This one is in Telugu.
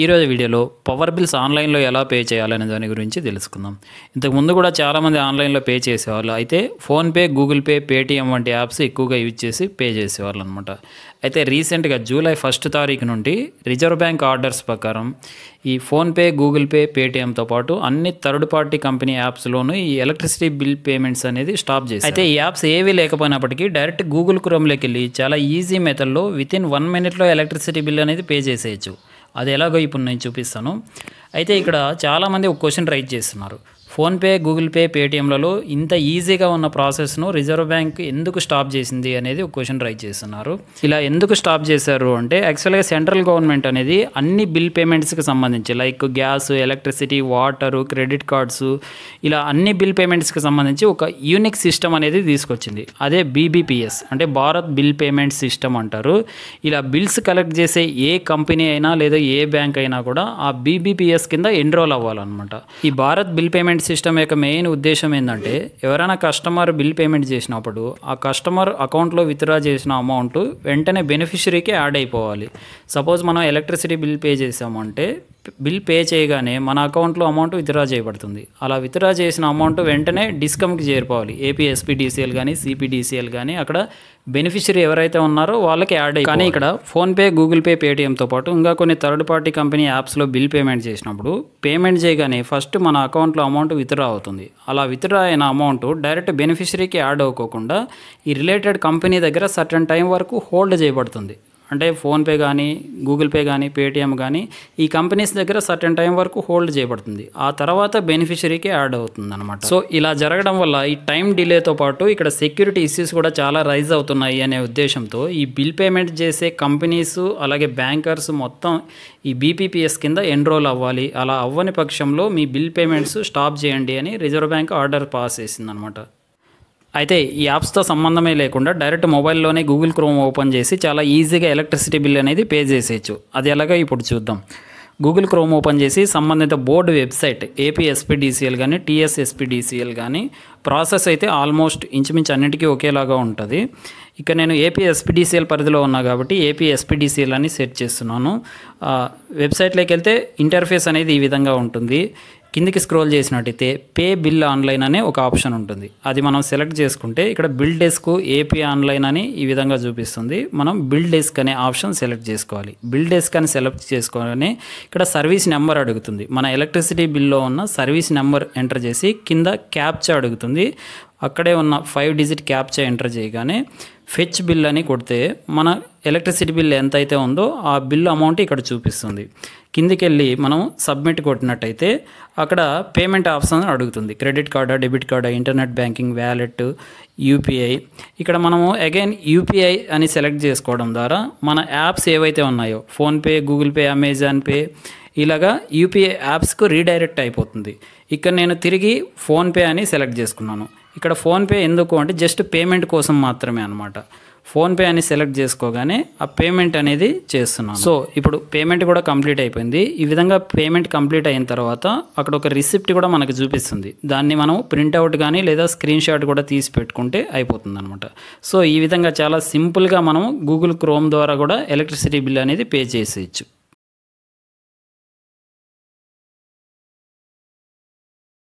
ఈరోజు వీడియోలో పవర్ బిల్స్ ఆన్లైన్లో ఎలా పే చేయాలనే దాని గురించి తెలుసుకుందాం. ఇంతకుముందు కూడా చాలామంది ఆన్లైన్లో పే చేసేవాళ్ళు. అయితే ఫోన్పే, గూగుల్ పే, పేటీఎం వంటి యాప్స్ ఎక్కువగా యూజ్ చేసి పే చేసేవాళ్ళు అనమాట. అయితే రీసెంట్గా జూలై 1 తారీఖు నుండి రిజర్వ్ బ్యాంక్ ఆర్డర్స్ ప్రకారం ఈ ఫోన్పే, గూగుల్ పే, పేటీఎంతో పాటు అన్ని థర్డ్ పార్టీ కంపెనీ యాప్స్లోనూ ఈ ఎలక్ట్రిసిటీ బిల్ పేమెంట్స్ అనేది స్టాప్ చేశారు. అయితే ఈ యాప్స్ ఏవి లేకపోయినప్పటికీ డైరెక్ట్ గూగుల్ క్రోమ్లోకి వెళ్ళి చాలా ఈజీ మెథడ్లో వితిన్ 1 మినిట్లో ఎలక్ట్రిసిటీ బిల్ అనేది పే చేసేయచ్చు. అది ఎలాగో ఇప్పుడు నేను చూపిస్తాను. అయితే ఇక్కడ చాలామంది ఒక క్వశ్చన్ రైజ్ చేస్తున్నారు. ఫోన్పే, గూగుల్ పే, పేటీఎంలలో ఇంత ఈజీగా ఉన్న ప్రాసెస్ను రిజర్వ్ బ్యాంక్ ఎందుకు స్టాప్ చేసింది అనేది ఒక క్వశ్చన్ రైజ్ చేస్తున్నారు. ఇలా ఎందుకు స్టాప్ చేశారు అంటే యాక్చువల్గా సెంట్రల్ గవర్నమెంట్ అనేది అన్ని బిల్ పేమెంట్స్కి సంబంధించి like gas, electricity, water, credit cards ఇలా అన్ని బిల్ పేమెంట్స్కి సంబంధించి ఒక యూనిక్ సిస్టమ్ అనేది తీసుకొచ్చింది. అదే BBPS అంటే భారత్ బిల్ పేమెంట్ సిస్టమ్ అంటారు. ఇలా బిల్స్ కలెక్ట్ చేసే ఏ కంపెనీ అయినా లేదా ఏ బ్యాంక్ అయినా కూడా ఆ BBPS కింద ఎన్రోల్ అవ్వాలన్నమాట. ఈ భారత్ బిల్ పేమెంట్ సిస్టమ్ యొక్క మెయిన్ ఉద్దేశం ఏంటంటే ఎవరైనా కస్టమర్ బిల్ పేమెంట్ చేసినప్పుడు ఆ కస్టమర్ అకౌంట్లో విత్డ్రా చేసిన అమౌంట్ వెంటనే బెనిఫిషరీకి యాడ్ అయిపోవాలి. సపోజ్ మనం ఎలక్ట్రిసిటీ బిల్ పే చేసామంటే బిల్ పే చేయగానే మన అకౌంట్లో అమౌంట్ విత్డ్రా చేయబడుతుంది. అలా విత్డ్రా చేసిన అమౌంట్ వెంటనే డిస్కమ్కి చేరిపోవాలి. APSPDCL కానీ CPDCL కానీ అక్కడ బెనిఫిషరీ ఎవరైతే ఉన్నారో వాళ్ళకి యాడ్ అయ్యి. కానీ ఇక్కడ ఫోన్పే, గూగుల్ పే, పేటీఎంతో పాటు ఇంకా కొన్ని థర్డ్ పార్టీ కంపెనీ యాప్స్లో బిల్ పేమెంట్ చేసినప్పుడు పేమెంట్ చేయగానే ఫస్ట్ మన అకౌంట్లో అమౌంట్ విత్డ్రా అవుతుంది. అలా విత్డ్రా అయిన అమౌంట్ డైరెక్ట్ బెనిఫిషరీకి యాడ్ అవ్వకోకుండా ఈ రిలేటెడ్ కంపెనీ దగ్గర సర్టన్ టైం వరకు హోల్డ్ చేయబడుతుంది. అంటే ఫోన్పే కానీ, గూగుల్ పే కానీ, పేటీఎం కానీ ఈ కంపెనీస్ దగ్గర సర్టెన్ టైం వరకు హోల్డ్ చేయబడుతుంది. ఆ తర్వాత బెనిఫిషరీకి యాడ్ అవుతుంది అనమాట. సో ఇలా జరగడం వల్ల ఈ టైం డిలేతో పాటు ఇక్కడ సెక్యూరిటీ ఇష్యూస్ కూడా చాలా రైజ్ అవుతున్నాయి అనే ఉద్దేశంతో ఈ బిల్ పేమెంట్ చేసే కంపెనీస్ అలాగే బ్యాంకర్స్ మొత్తం ఈ BPPS కింద ఎన్రోల్ అవ్వాలి. అలా అవ్వని పక్షంలో మీ బిల్ పేమెంట్స్ స్టాప్ చేయండి అని రిజర్వ్ బ్యాంక్ ఆర్డర్ పాస్ చేసింది అనమాట. అయితే ఈ యాప్స్తో సంబంధమే లేకుండా డైరెక్ట్ మొబైల్లోనే గూగుల్ క్రోమ్ ఓపెన్ చేసి చాలా ఈజీగా ఎలక్ట్రిసిటీ బిల్ అనేది పే చేసేయచ్చు. అది ఎలాగో ఇప్పుడు చూద్దాం. గూగుల్ క్రోమ్ ఓపెన్ చేసి సంబంధిత బోర్డు వెబ్సైట్ APSPDCL కానీ TSSPDCL కానీ ప్రాసెస్ అయితే ఆల్మోస్ట్ ఇంచుమించు అన్నిటికీ ఒకేలాగా ఉంటుంది. ఇక్కడ నేను APSPDCL పరిధిలో ఉన్నా కాబట్టి APSPDCL అని సెట్ చేస్తున్నాను. వెబ్సైట్లోకి వెళ్తే ఇంటర్ఫేస్ అనేది ఈ విధంగా ఉంటుంది. కిందికి స్క్రోల్ చేసినట్టయితే పే బిల్ ఆన్లైన్ అనే ఒక ఆప్షన్ ఉంటుంది. అది మనం సెలెక్ట్ చేసుకుంటే ఇక్కడ బిల్ డెస్క్ AP ఆన్లైన్ అని ఈ విధంగా చూపిస్తుంది. మనం బిల్ డెస్క్ అనే ఆప్షన్ సెలెక్ట్ చేసుకోవాలి. బిల్ డెస్క్ అని సెలెక్ట్ చేసుకోగానే ఇక్కడ సర్వీస్ నెంబర్ అడుగుతుంది. మన ఎలక్ట్రిసిటీ బిల్లో ఉన్న సర్వీస్ నెంబర్ ఎంటర్ చేసి కింద క్యాప్చా అడుగుతుంది. అక్కడే ఉన్న 5 డిజిట్ క్యాప్చా ఎంటర్ చేయగానే ఫెచ్ బిల్ అని కొడితే మన ఎలక్ట్రిసిటీ బిల్ ఎంత అయితే ఉందో ఆ బిల్ అమౌంట్ ఇక్కడ చూపిస్తుంది. కిందికి వెళ్ళి మనం సబ్మిట్ కొట్టినట్టయితే అక్కడ పేమెంట్ ఆప్షన్ అడుగుతుంది. క్రెడిట్ కార్డా, డెబిట్ కార్డా, ఇంటర్నెట్ బ్యాంకింగ్, వ్యాలెట్, UPI. ఇక్కడ మనము అగైన్ UPI అని సెలెక్ట్ చేసుకోవడం ద్వారా మన యాప్స్ ఏవైతే ఉన్నాయో PhonePe, Google pay, Amazon pay ఇలాగా UPI యాప్స్కు రీడైరెక్ట్ అయిపోతుంది. ఇక్కడ నేను తిరిగి ఫోన్పే అని సెలెక్ట్ చేసుకున్నాను. ఇక్కడ ఫోన్పే ఎందుకు అంటే జస్ట్ పేమెంట్ కోసం మాత్రమే అనమాట. ఫోన్పే అని సెలెక్ట్ చేసుకోగానే ఆ పేమెంట్ అనేది చేస్తున్నాను. సో ఇప్పుడు పేమెంట్ కూడా కంప్లీట్ అయిపోయింది. ఈ విధంగా పేమెంట్ కంప్లీట్ అయిన తర్వాత అక్కడ ఒక రిసిప్ట్ కూడా మనకు చూపిస్తుంది. దాన్ని మనం ప్రింట్అవుట్ కానీ లేదా స్క్రీన్ షాట్ కూడా తీసి పెట్టుకుంటే అయిపోతుంది అనమాట. సో ఈ విధంగా చాలా సింపుల్గా మనం గూగుల్ క్రోమ్ ద్వారా కూడా ఎలక్ట్రిసిటీ బిల్ అనేది పే చేసేయచ్చు.